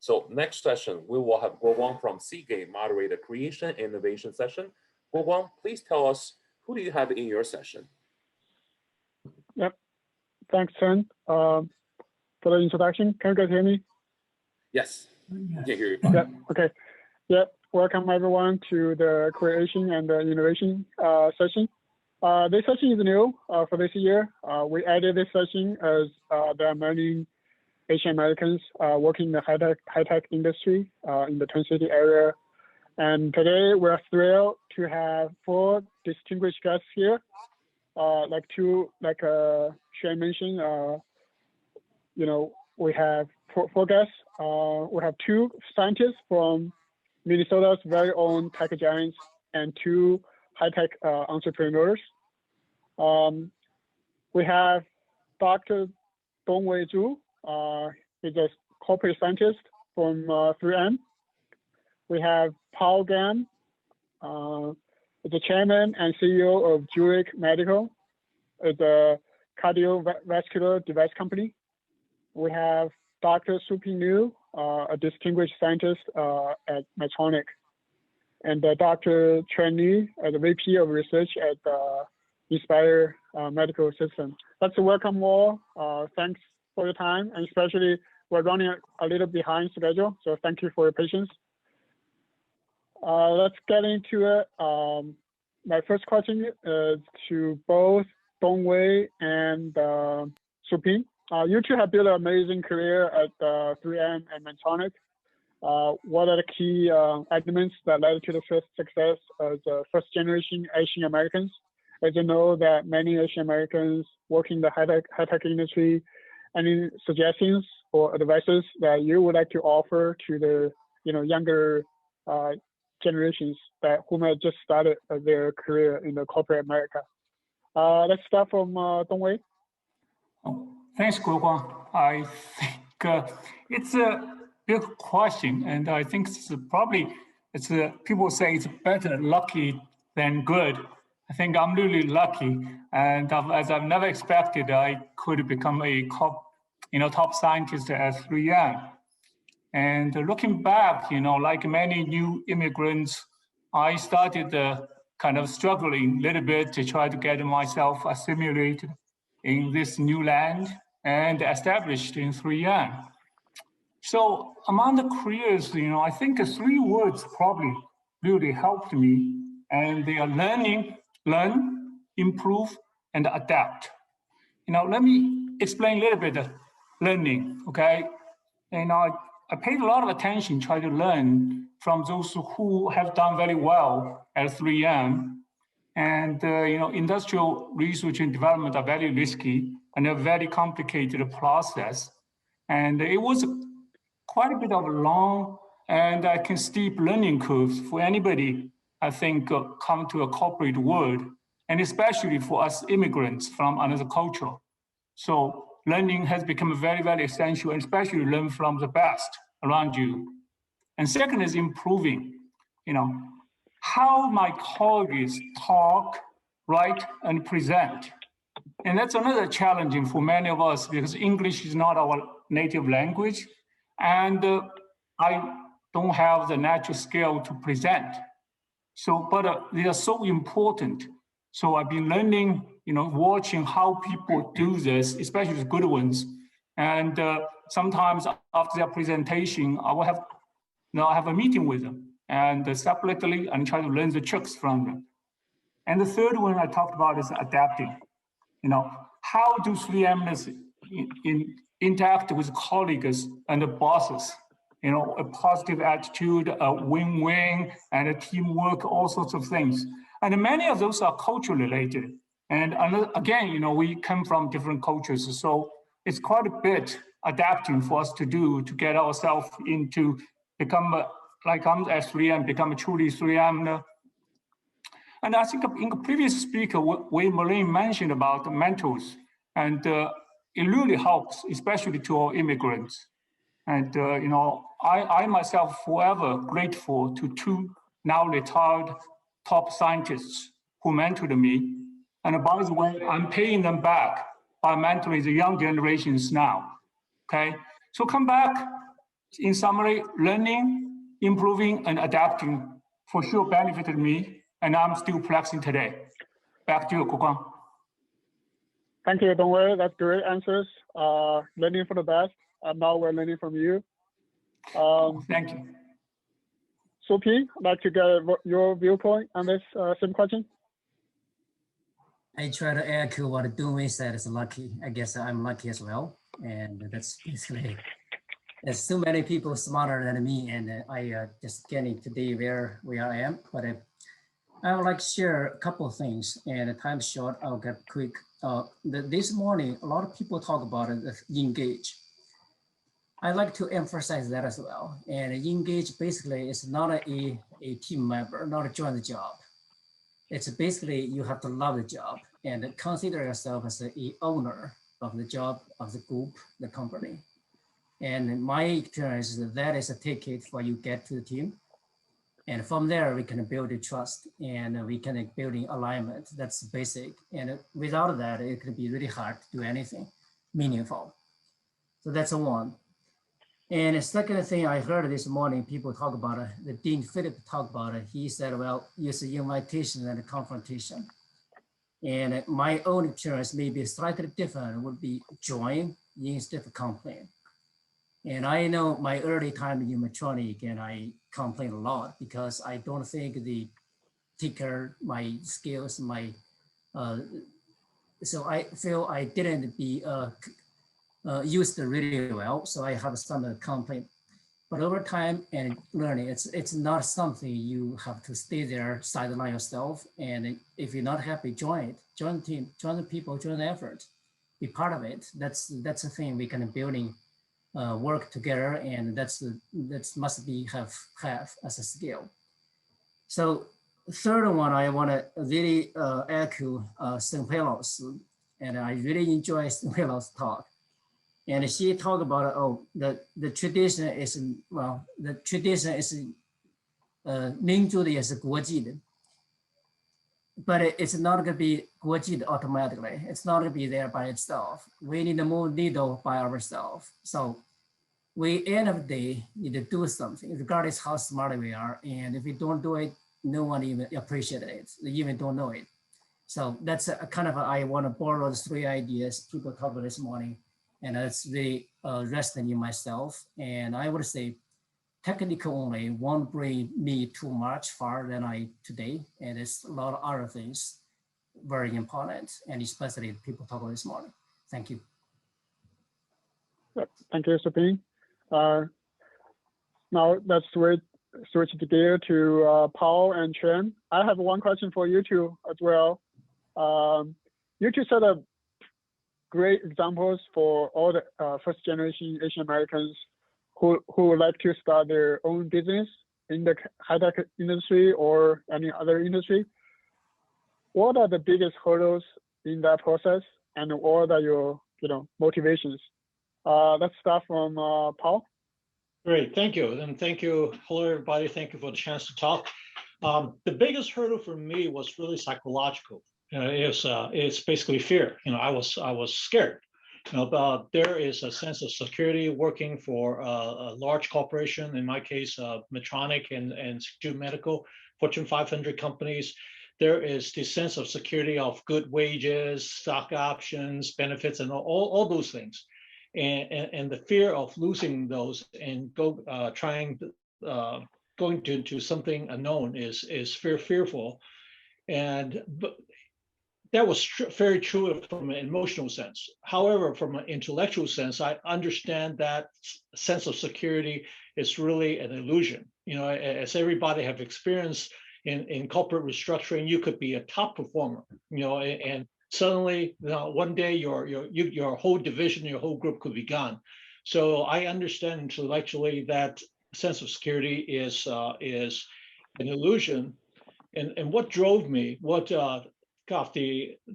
So next session, we will have Guoguang from Seagate moderate the creation and innovation session. Guoguang, please tell us, who do you have in your session? Yep, thanks, Chen, for the introduction. Can you guys hear me? Yes, we can hear you. Yep, okay. Yep, welcome everyone to the creation and the innovation session. This session is new for this year. We added this session as there are many Asian Americans working in the high-tech industry in the Twin City area. And today we're thrilled to have 4 distinguished guests here. Like Shane mentioned, we have four guests. We have 2 scientists from Minnesota's very own tech giants and 2 high-tech entrepreneurs. We have Dr. Dongwei Zhu. He's a corporate scientist from 3M. We have Paul Gan, the chairman and CEO of Zurich Medical. It's a cardiovascular device company. We have Dr. Suping Liu, a distinguished scientist at Medtronic, and Dr. Chen Li, the VP of Research at Inspire Medical System. Let's welcome all. Thanks for your time, and especially we're running a little behind schedule, so thank you for your patience. Let's get into it. My first question is to both Dongwei and Suping. You 2 have built an amazing career at 3M and Medtronic. What are the key elements that led to the first success as first-generation Asian Americans? As you know that many Asian Americans working in the high-tech industry, any suggestions or advices that you would like to offer to the younger generations who might just started their career in the corporate America? Let's start from Dongwei. Thanks, Guoguang. I think it's a big question, and I think people say it's better lucky than good. I think I'm really lucky, and as I've never expected, I could become a top scientist at 3M. And looking back, like many new immigrants, I started kind of struggling a little bit to try to get myself assimilated in this new land and established in 3M. So among the careers, I think 3 words probably really helped me, and they are learn, improve, and adapt. Let me explain a little bit of learning, okay? And I paid a lot of attention, try to learn from those who have done very well at 3M. And industrial research and development are very risky and a very complicated process. And it was quite a bit of a long and steep learning curve for anybody, I think, come to a corporate world, and especially for us immigrants from another culture. So learning has become very, very essential, and especially learn from the best around you. And second is improving, how my colleagues talk, write, and present. And that's another challenging for many of us because English is not our native language, and I don't have the natural skill to present. So, but they are so important. So I've been learning, watching how people do this, especially the good ones. And sometimes after their presentation, I will have a meeting with them and separately and try to learn the tricks from them. And the third one I talked about is adapting. How do 3Mers interact with colleagues and the bosses? A positive attitude, a win-win, and a teamwork, all sorts of things. And many of those are culture related. And again, we come from different cultures. So it's quite a bit adapting for us to do to get ourselves into become like I'm at 3M, become a truly 3M. And I think in the previous speaker, Wayne Marine mentioned about the mentors, and it really helps, especially to our immigrants. And I myself forever grateful to 2 now retired top scientists who mentored me. And by the way, I'm paying them back by mentoring the young generations now. Okay, so come back. in summary, learning, improving, and adapting for sure benefited me, and I'm still practicing today. Back to you, Guoguang. Thank you, Dongwei. That's great answers. Learning for the best. And now we're learning from you. Thank you. Sophie, I'd like to get your viewpoint on this same question. I try to echo what Dongwei said is lucky. I guess I'm lucky as well. And that's basically, there's so many people smarter than me, and I just getting today where I am. But I would like to share a couple of things, and the time's short, I'll get quick. This morning, a lot of people talk about engage. I like to emphasize that as well. And engage basically is not a team member, not a join the job. It's basically you have to love the job and consider yourself as a owner of the job, of the group, the company. And in my experience, that is a ticket for you get to the team. And from there, we can build a trust and we can building alignment. That's basic. And without that, it could be really hard to do anything meaningful. So that's one. And the second thing I heard this morning, people talk about it, the Dean Philip talked about it. He said, well, use the invitation and the confrontation. And my own experience may be slightly different, would be join instead of complain. And I know my early time in Medtronic, and I complain a lot because I don't think the ticker, my skills, so I feel I didn't be used really well. So I have some complaint. But over time and learning, it's not something you have to stay there, sideline yourself. And if you're not happy, join it, join the team, join the people, join the effort, be part of it. That's the thing we can building. Work together, and that's must be have as a skill. So third one, I want to really echo Sengpei's, and I really enjoy Sengpei's talk. And she talked about the tradition is the tradition is 民族的也是国际的。But it's not going to be 国际的 automatically. It's not going to be there by itself. We need to move needle by ourselves. So we, end of the day, need to do something, regardless how smart we are. And if we don't do it, no one even appreciates it. They even don't know it. So that's a kind of, I want to borrow the 3 ideas people talked about this morning. And that's really resting in myself. And I would say, technical only won't bring me too much far than I today. And it's a lot of other things very important, and especially people talk about this morning. Thank you. Thank you, Sabine. Now let's switch the gear to Paul and Chen. I have one question for you two as well. You two set up great examples for all the first generation Asian Americans who would like to start their own business in the high-tech industry or any other industry. What are the biggest hurdles in that process, and what are your motivations? Let's start from Paul. Great, thank you, and thank you. Hello, everybody. Thank you for the chance to talk. The biggest hurdle for me was really psychological. It's basically fear. I was scared. But there is a sense of security working for a large corporation, in my case, Medtronic and Stu Medical, Fortune 500 companies. There is the sense of security of good wages, stock options, benefits, and all those things. And the fear of losing those and going to something unknown is fearful. But that was very true from an emotional sense. However, from an intellectual sense, I understand that sense of security is really an illusion. As everybody have experienced in corporate restructuring, you could be a top performer, and suddenly, one day your whole division, your whole group could be gone. So I understand intellectually that sense of security is an illusion. And what drove me,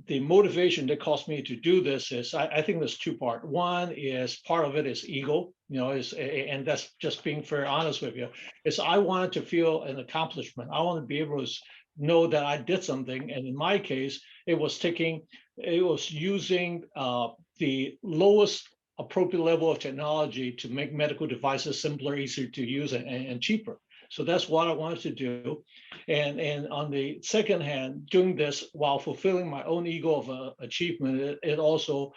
the motivation that caused me to do this is, I think there's 2 parts. One is part of it is ego, and that's just being very honest with you, is I wanted to feel an accomplishment. I want to be able to know that I did something. And in my case, it was using the lowest appropriate level of technology to make medical devices simpler, easier to use, and cheaper. So that's what I wanted to do. And on the second hand, doing this while fulfilling my own ego of achievement, it also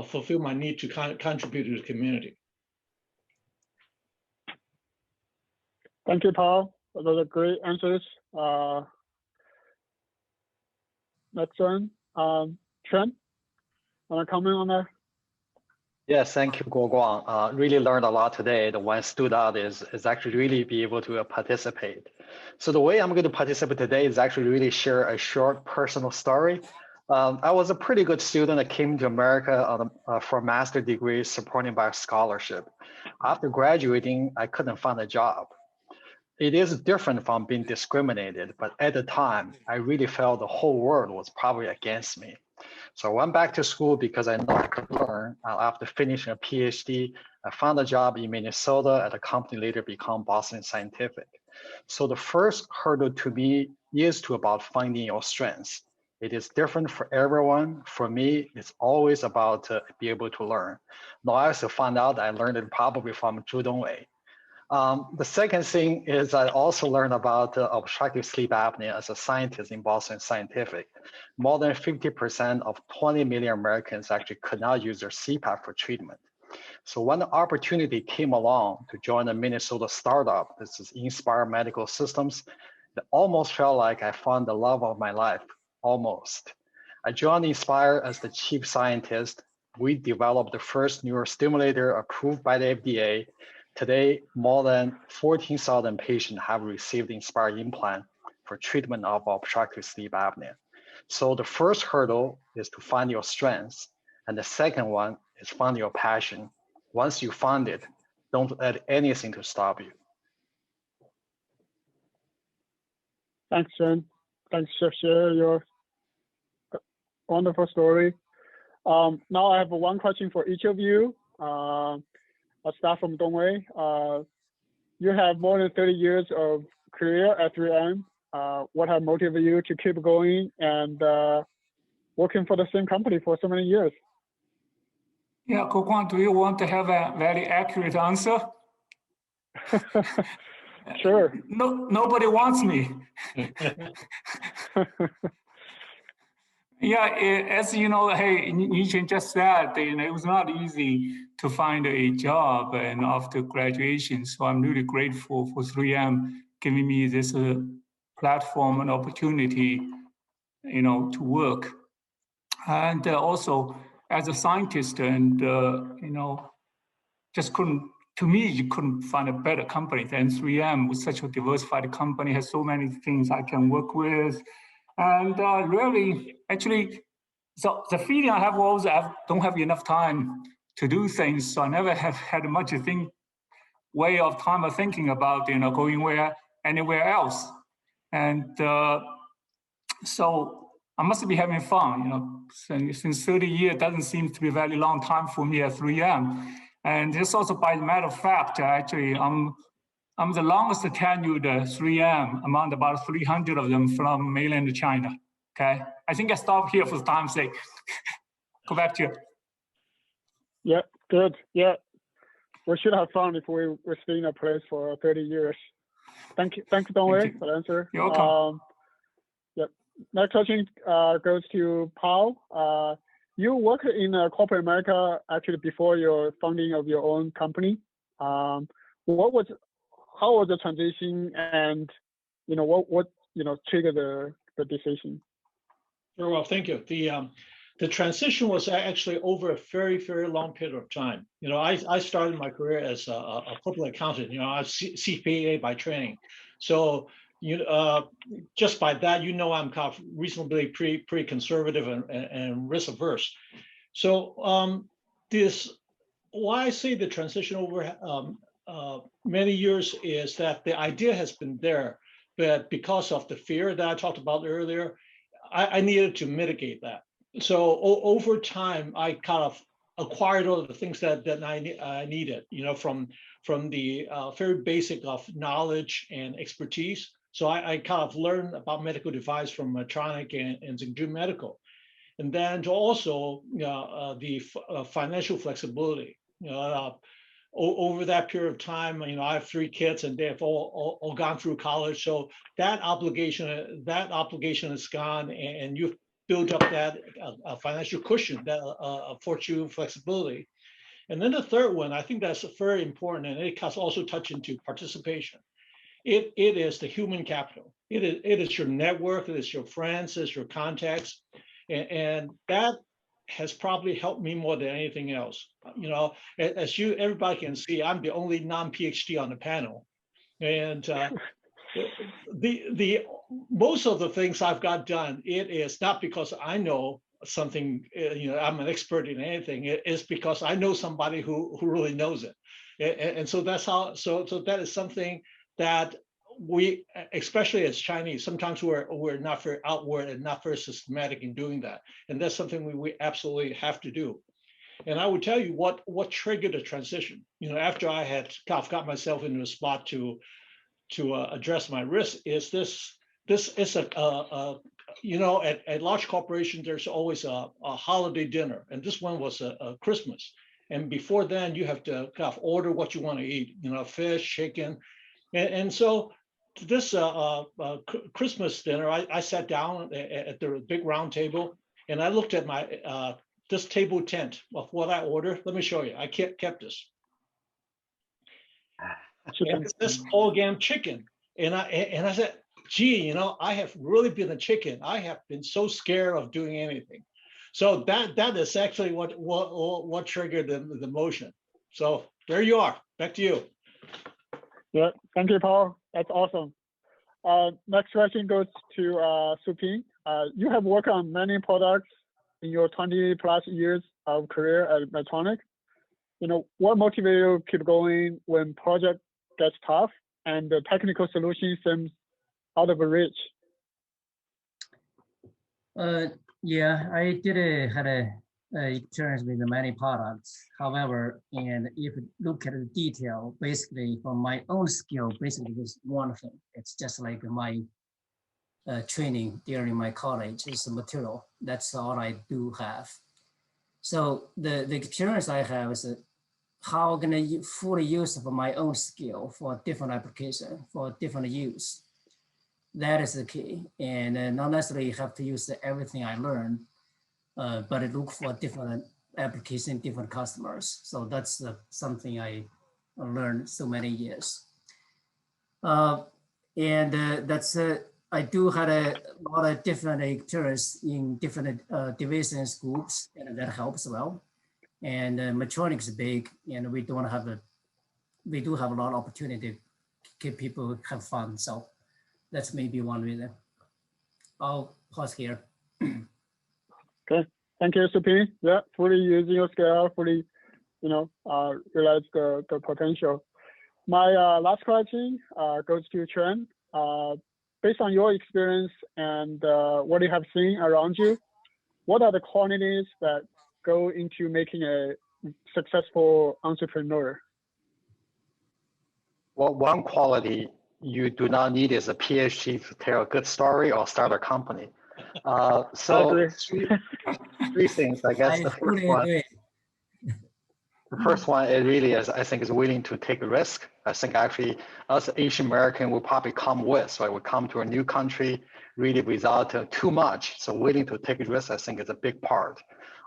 fulfilled my need to contribute to the community. Thank you, Paul. Those are great answers. Next one, Trent, want to comment on that? Yes, thank you, Guoguang. Really learned a lot today. The one stood out is actually really be able to participate. So the way I'm going to participate today is actually really share a short personal story. I was a pretty good student that came to America for a master's degree supported by a scholarship. After graduating, I couldn't find a job. It is different from being discriminated, but at the time, I really felt the whole world was probably against me. So I went back to school because I know I could learn. After finishing a PhD, I found a job in Minnesota at a company later become Boston Scientific. So the first hurdle to me is about finding your strengths. It is different for everyone. For me, it's always about be able to learn. Now I also found out I learned it probably from Zhu Dongwei. The second thing is I also learned about obstructive sleep apnea as a scientist in Boston Scientific. More than 50% of 20 million Americans actually could not use their CPAP for treatment. So when the opportunity came along to join a Minnesota startup, this is Inspire Medical Systems, it almost felt like I found the love of my life, almost. I joined Inspire as the chief scientist. We developed the first neurostimulator approved by the FDA. Today, more than 14,000 patients have received Inspire implant for treatment of obstructive sleep apnea. So the first hurdle is to find your strengths. And the second one is find your passion. Once you find it, don't let anything to stop you. Thanks, Jen. Thanks for sharing your wonderful story. Now I have one question for each of you. I'll start from Dongwei. You have more than 30 years of career at 3M. What have motivated you to keep going and working for the same company for so many years? Yeah, Guoguang, do you want to have a very accurate answer? Sure. No, nobody wants me. Yeah, as you know, hey, Yichin just said, it was not easy to find a job and after graduation. So I'm really grateful for 3M giving me this platform and opportunity, to work. And also as a scientist, and just to me, you couldn't find a better company than 3M with such a diversified company, has so many things I can work with. And really, actually, so the feeling I have always, I don't have enough time to do things. So I never have had much way of time of thinking about, going anywhere else. And so I must be having fun, since 30 years doesn't seem to be a very long time for me at 3M. And this also, by the matter of fact, actually, I'm the longest tenured 3M among about 300 of them from mainland China, okay? I think I stop here for time's sake. Go back to you. Yeah, good, yeah. We should have fun if we were staying in a place for 30 years. Thank you, Dongwei, for the answer. You're welcome. Yep. Next question goes to Paul. You worked in corporate America actually before your founding of your own company. How was the transition, and what triggered the decision? Very well, thank you. The transition was actually over a very, very long period of time. I started my career as a corporate accountant. I was CPA by training, so just by that, I'm kind of reasonably pretty conservative and risk averse. So why I say the transition over many years is that the idea has been there, but because of the fear that I talked about earlier, I needed to mitigate that. So over time, I kind of acquired all of the things that I needed, from the very basic of knowledge and expertise. So I kind of learned about medical device from Medtronic and Zhengzhou Medical. and then also the financial flexibility. Over that period of time, I have 3 kids, and they have all gone through college. So that obligation is gone, and you've built up that financial cushion, that affords you flexibility. And then the third one, I think that's very important, and it has also touched into participation. It is the human capital. It is your network, it is your friends, it's your contacts, and that has probably helped me more than anything else. As everybody can see, I'm the only non-PhD on the panel, and the most of the things I've got done, it is not because I know something, I'm an expert in anything. It is because I know somebody who really knows it, and so that's how. So that is something that we, especially as Chinese, sometimes we're not very outward and not very systematic in doing that, and that's something we absolutely have to do. And I would tell you what triggered the transition. After I had got myself into a spot to address my risk, is this is at large corporations, there's always a holiday dinner, and this one was a Christmas. And before then, you have to order what you want to eat, fish, chicken, and so this Christmas dinner, I sat down at the big round table, and I looked at my this table tent of what I ordered. Let me show you. I kept this. This whole game chicken, and I said, gee, I have really been a chicken. I have been so scared of doing anything. So that is actually what triggered the motion. So there you are. Back to you. Yeah, thank you, Paul. That's awesome. Next question goes to Suping. You have worked on many products in your 20+ years of career at Medtronic. What motivates you to keep going when project gets tough and the technical solution seems out of reach? Yeah, I did had a experience with many products. However, and if you look at the detail, basically from my own skill, basically just one thing. It's just like my training during my college is the material. That's all I do have. So the experience I have is how can I fully use of my own skill for different application, for different use. That is the key. And not necessarily have to use everything I learned, but I look for different application, different customers. So that's something I learned so many years. That's I do had a lot of different experience in different divisions, groups, and that helps well. And Medtronic is big, and we do have a lot of opportunity to keep people have fun. So that's maybe one reason. I'll pause here. Okay, thank you, Suping. Yeah, fully using your skill, fully, realize the potential. My last question goes to Chen. Based on your experience and what you have seen around you, what are the qualities that go into making a successful entrepreneur? Well, one quality you do not need is a PhD to tell a good story or start a company. So three things, I guess. The first one, it really is, I think, is willing to take a risk. I think actually, us Asian American will probably come with, right? We come to a new country really without too much. So willing to take a risk, I think, is a big part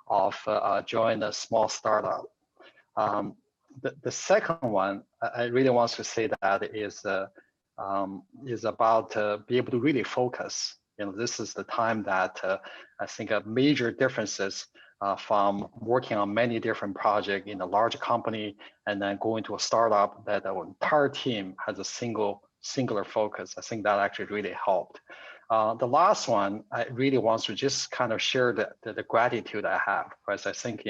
of joining a small startup. The second one, I really want to say that is about be able to really focus. This is the time that I think major differences from working on many different projects in a large company and then going to a startup that our entire team has a singular focus. I think that actually really helped. The last one, I really want to just kind of share the gratitude I have, because I think,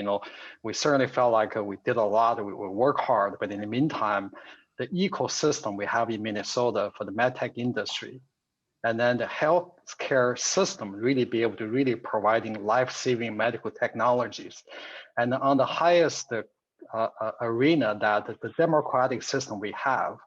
we certainly felt like we did a lot, we work hard, but in the meantime, the ecosystem we have in Minnesota for the medtech industry, and then the healthcare system really be able to really providing life-saving medical technologies. And on the highest arena that the democratic system we have,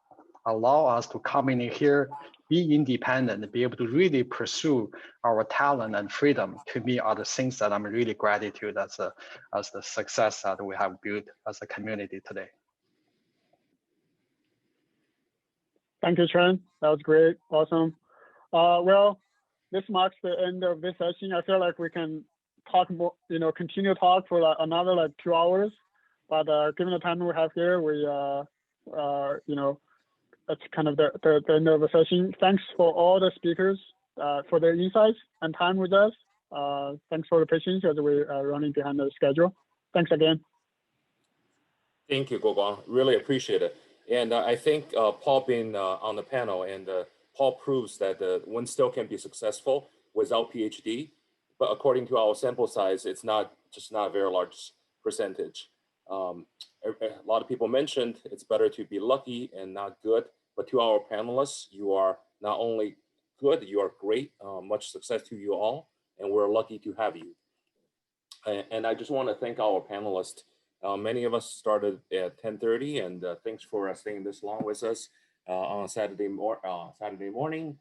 allow us to come in here, be independent, be able to really pursue our talent and freedom, to me are the things that I'm really gratitude as the success that we have built as a community today. Thank you, Chen. That was great. Awesome. Well, this marks the end of this session. I feel like we can talk more, continue talk for like another like 2 hours, but given the time we have here, we, that's kind of the end of the session. Thanks for all the speakers for their insights and time with us. Thanks for the patience as we are running behind the schedule. Thanks again. Thank you, Guoguang. Really appreciate it. And I think Paul being on the panel, and Paul proves that one still can be successful without PhD. But according to our sample size, it's not a very large percentage. A lot of people mentioned it's better to be lucky and not good. But to our panelists, you are not only good, you are great. Much success to you all, and we're lucky to have you. And I just want to thank our panelists. Many of us started at 10:30, and thanks for staying this long with us on Saturday morning.